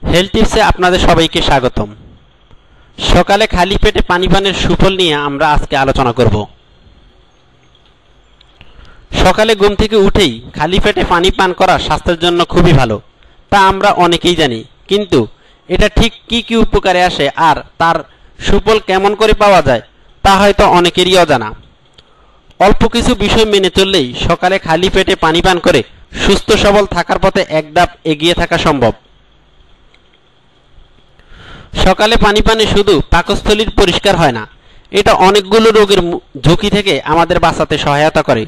Health টিপসে আপনাদের সবাইকে স্বাগতম। সকালে খালি পেটে পানি পানের সুফল নিয়ে আমরা আজকে আলোচনা করব। সকালে ঘুম থেকে উঠেই খালি পেটে পানি পান করা স্বাস্থ্যের জন্য খুবই ভালো, তা আমরা অনেকেই জানি। কিন্তু এটা ঠিক কি কি উপকারে আসে আর তার সুফল কেমন করে পাওয়া যায় তা হয়তো অনেকেরই অজানা। অল্প কিছু বিষয় মেনে চললেই সকালে খালি পেটে পানি পান করে সুস্থ সবল থাকার পথে এক ধাপ এগিয়ে থাকা সম্ভব। সকালে পানি পানে শুধু পাকস্থলীর পরিষ্কার হয় না, এটা অনেকগুলো রোগের ঝুঁকি থেকে আমাদের বাঁচাতে সহায়তা করে।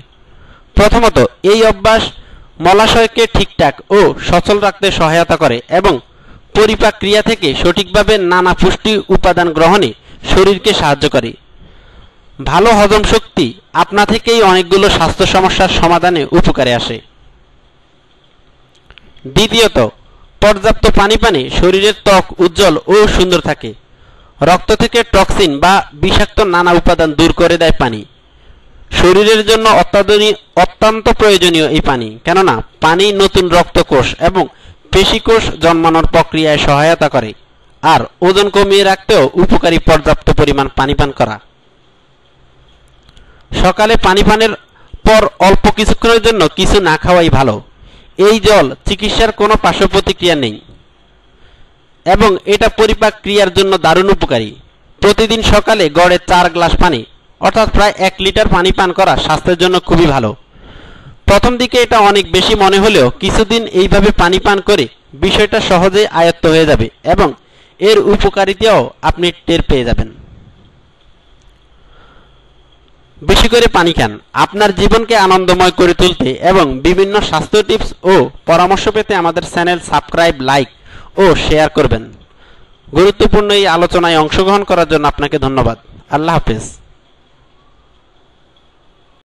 প্রথমত, এই অভ্যাস মলাশয়কে ঠিকঠাক ও সচল রাখতে সহায়তা করে এবং পরিপাক ক্রিয়া থেকে সঠিকভাবে নানা পুষ্টি উপাদান গ্রহণে শরীরকে সাহায্য করে। ভালো হজম শক্তি আপনা থেকেই অনেকগুলো স্বাস্থ্য সমস্যার সমাধানে উপকারে আসে। দ্বিতীয়ত, পর্যাপ্ত পানি পানে শরীরের ত্বক উজ্জ্বল ও সুন্দর থাকে। রক্ত থেকে টক্সিন বা বিষাক্ত নানা উপাদান দূর করে দেয় পানি। শরীরের জন্য অত্যন্ত প্রয়োজনীয় এই পানি, কেননা পানি নতুন রক্তকোষ এবং পেশিকোষ জন্মানোর প্রক্রিয়ায় সহায়তা করে। আর ওজন কমিয়ে রাখতেও উপকারী পর্যাপ্ত পরিমাণ পানি পান করা। সকালে পানি পানের পর অল্প কিছুক্ষণের জন্য কিছু না খাওয়াই ভালো। এই জল চিকিৎসার কোনো পার্শ্ব প্রতিক্রিয়া নেই এবং এটা পরিপাক ক্রিয়ার জন্য দারুণ উপকারী। প্রতিদিন সকালে গড়ে 4 গ্লাস পানি অর্থাৎ প্রায় 1 লিটার পানি পান করা স্বাস্থ্যের জন্য খুবই ভালো। প্রথম দিকে এটা অনেক বেশি মনে হলেও কিছুদিন এইভাবে পানি পান করে বিষয়টা সহজেই আয়ত্ত হয়ে যাবে এবং এর উপকারিতাও আপনি টের পেয়ে যাবেন। বেশি করে পানি খান। আপনার জীবনকে আনন্দময় করে তুলতে এবং বিভিন্ন স্বাস্থ্য টিপস ও পরামর্শ পেতে আমাদের চ্যানেল সাবস্ক্রাইব, লাইক ও শেয়ার করবেন। গুরুত্বপূর্ণ এই আলোচনায় অংশগ্রহণ করার জন্য আপনাকে ধন্যবাদ। আল্লাহ হাফেজ।